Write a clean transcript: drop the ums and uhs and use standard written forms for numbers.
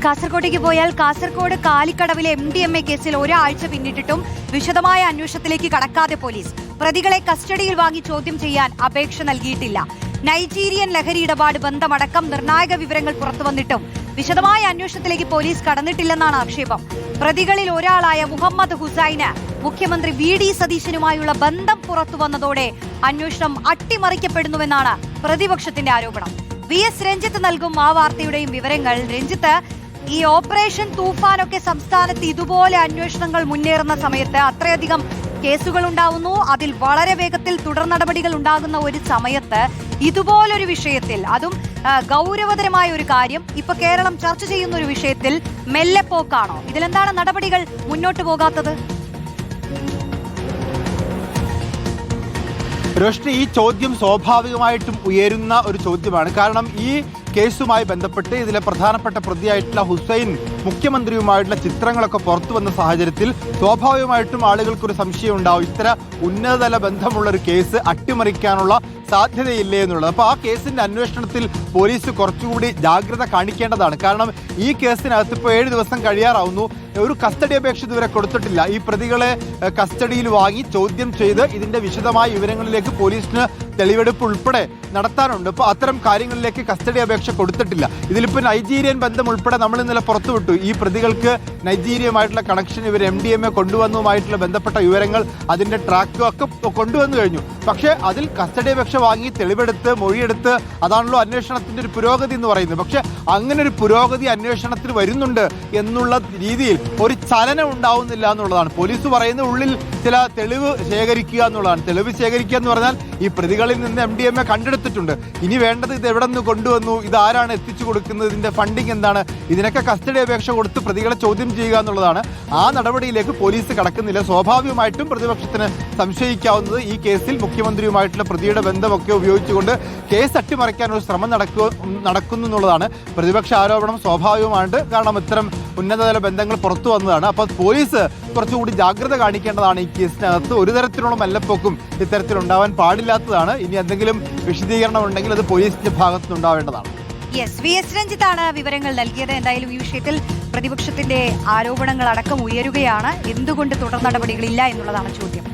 കാസർഗോഡേക്ക് പോയാൽ കാസർഗോഡ് കാലിക്കടവിലെ MDMA കേസിൽ ഒരാഴ്ച പിന്നിട്ടിട്ടും വിശദമായ അന്വേഷണത്തിലേക്ക് കടക്കാതെ പോലീസ് പ്രതികളെ കസ്റ്റഡിയിൽ വാങ്ങി ചോദ്യം ചെയ്യാൻ അപേക്ഷ നൽകിയിട്ടില്ല. നൈജീരിയൻ ലഹരി ഇടപാട് ബന്ധമടക്കം നിർണായക വിവരങ്ങൾ പുറത്തുവന്നിട്ടും വിശദമായ അന്വേഷണത്തിലേക്ക് പോലീസ് കടന്നിട്ടില്ലെന്നാണ് ആക്ഷേപം. പ്രതികളിൽ ഒരാളായ മുഹമ്മദ് ഹുസൈന് മുഖ്യമന്ത്രി VD സതീശനുമായുള്ള ബന്ധം പുറത്തുവന്നതോടെ അന്വേഷണം അട്ടിമറിക്കപ്പെടുന്നുവെന്നാണ് പ്രതിപക്ഷത്തിന്റെ ആരോപണം. VS രഞ്ജിത്ത് നൽകും ആ വാർത്തയുടെയും വിവരങ്ങൾ. രഞ്ജിത്ത്, ഈ ഓപ്പറേഷൻ തൂഫാനൊക്കെ സംസ്ഥാനത്ത് ഇതുപോലെ അന്വേഷണങ്ങൾ മുന്നേറുന്ന സമയത്ത് അത്രയധികം കേസുകൾ ഉണ്ടാവുന്നു, അതിൽ വളരെ വേഗത്തിൽ തുടർ നടപടികൾ ഉണ്ടാകുന്ന ഒരു സമയത്ത് ഇതുപോലൊരു വിഷയത്തിൽ, അതും ഗൗരവതരമായ ഒരു കാര്യം, ഇപ്പൊ കേരളം ചർച്ച ചെയ്യുന്ന ഒരു വിഷയത്തിൽ മെല്ലെപ്പോക്കാണോ? ഇതിലെന്താണ് നടപടികൾ മുന്നോട്ട് പോകാത്തത്? രോഷ്നി, ഈ ചോദ്യം സ്വാഭാവികമായിട്ടും ഉയരുന്ന ഒരു ചോദ്യമാണ്. കാരണം ഈ കേസുമായി ബന്ധപ്പെട്ട് ഇതിലെ പ്രധാനപ്പെട്ട പ്രതിയായിട്ടുള്ള ഹുസൈൻ മുഖ്യമന്ത്രിയുമായിട്ടുള്ള ചിത്രങ്ങളൊക്കെ പുറത്തു വന്ന സാഹചര്യത്തിൽ സ്വാഭാവികമായിട്ടും ആളുകൾക്കൊരു സംശയം ഉണ്ടാവും, ഇത്ര ഉന്നതതല ബന്ധമുള്ള ഒരു കേസ് അട്ടിമറിക്കാനുള്ള സാധ്യതയില്ലേ എന്നുള്ളത്. അപ്പോൾ ആ കേസിന്റെ അന്വേഷണത്തിൽ പോലീസ് കുറച്ചുകൂടി ജാഗ്രത കാണിക്കേണ്ടതാണ്. കാരണം ഈ കേസിനകത്ത് ഇപ്പോൾ 7 ദിവസം കഴിയാറാവുന്നു, ഒരു കസ്റ്റഡി അപേക്ഷ ഇതുവരെ കൊടുത്തിട്ടില്ല. ഈ പ്രതികളെ കസ്റ്റഡിയിൽ വാങ്ങി ചോദ്യം ചെയ്ത് ഇതിന്റെ വിശദമായ വിവരങ്ങളിലേക്ക് പോലീസിന് തെളിവെടുപ്പ് ഉൾപ്പെടെ നടത്താനുണ്ട്. അപ്പോൾ അത്തരം കാര്യങ്ങളിലേക്ക് കസ്റ്റഡി അപേക്ഷ കൊടുത്തിട്ടില്ല. ഇതിലിപ്പോൾ നൈജീരിയൻ ബന്ധം ഉൾപ്പെടെ നമ്മൾ ഇന്നലെ പുറത്തുവിട്ടു. ഈ പ്രതികൾക്ക് നൈജീരിയയുമായിട്ടുള്ള കണക്ഷൻ, ഇവർ MDMA കൊണ്ടുവന്നതുമായിട്ടുള്ള ബന്ധപ്പെട്ട വിവരങ്ങൾ, അതിന്റെ ട്രാക്കും ഒക്കെ കൊണ്ടുവന്നു കഴിഞ്ഞു. പക്ഷേ അതിൽ കസ്റ്റഡി അപേക്ഷ വാങ്ങി തെളിവെടുത്ത് മൊഴിയെടുത്ത് അതാണല്ലോ അന്വേഷണത്തിന്റെ ഒരു പുരോഗതി എന്ന് പറയുന്നത്. പക്ഷെ അങ്ങനെ ഒരു പുരോഗതി അന്വേഷണത്തിൽ വരുന്നുണ്ട് എന്നുള്ള രീതിയിൽ ഒരു ചലനം ഉണ്ടാവുന്നില്ല എന്നുള്ളതാണ്. പോലീസ് പറയുന്ന ഉള്ളിൽ ചില തെളിവ് ശേഖരിക്കുക എന്നുള്ളതാണ്. തെളിവ് ശേഖരിക്കുക എന്ന് പറഞ്ഞാൽ ഈ പ്രതികളിൽ നിന്ന് MDMA കണ്ടെടുത്തിട്ടുണ്ട്, ഇനി വേണ്ടത് ഇത് എവിടെ നിന്ന് കൊണ്ടുവന്നു, ഇത് ആരാണ് എത്തിച്ചു കൊടുക്കുന്നത്, ഇതിന്റെ ഫണ്ടിങ് എന്താണ്, ഇതിനൊക്കെ കസ്റ്റഡി അപേക്ഷ കൊടുത്ത് പ്രതികളെ ചോദ്യം ചെയ്യുക എന്നുള്ളതാണ്. ആ നടപടിയിലേക്ക് പോലീസ് കടക്കുന്നില്ല. സ്വാഭാവികമായിട്ടും പ്രതിപക്ഷത്തിന് സംശയിക്കാവുന്നത് ഈ കേസിൽ മുഖ്യമന്ത്രിയുമായിട്ടുള്ള പ്രതിയുടെ ബന്ധമൊക്കെ ഉപയോഗിച്ചുകൊണ്ട് കേസ് അട്ടിമറിക്കാനൊരു ശ്രമം നടക്കുന്നു എന്നുള്ളതാണ് പ്രതിപക്ഷ ആരോപണം. സ്വാഭാവികമായിട്ട്, കാരണം ഇത്തരം ഉന്നതതല ബന്ധങ്ങൾ പുറത്തു വന്നതാണ്. അപ്പോൾ പോലീസ് കുറച്ചുകൂടി ജാഗ്രത കാണിക്കേണ്ടതാണ് ഈ കേസിനകത്ത്. ഒരു തരത്തിലുള്ള മെല്ലെപ്പോക്കും ഇത്തരത്തിലുണ്ടാവാൻ പാടില്ലാത്തതാണ്. ഇനി എന്തെങ്കിലും വിശദീകരണം ഉണ്ടെങ്കിൽ അത് പോലീസിന്റെ ഭാഗത്തുനിന്നുണ്ടാവേണ്ടതാണ്. VS രഞ്ജിത്താണ് വിവരങ്ങൾ നൽകിയത്. എന്തായാലും ഈ വിഷയത്തിൽ പ്രതിപക്ഷത്തിന്റെ ആരോപണങ്ങൾ അടക്കം ഉയരുകയാണ്. എന്തുകൊണ്ട് തുടർ നടപടികളില്ല എന്നുള്ളതാണ് ചോദ്യം.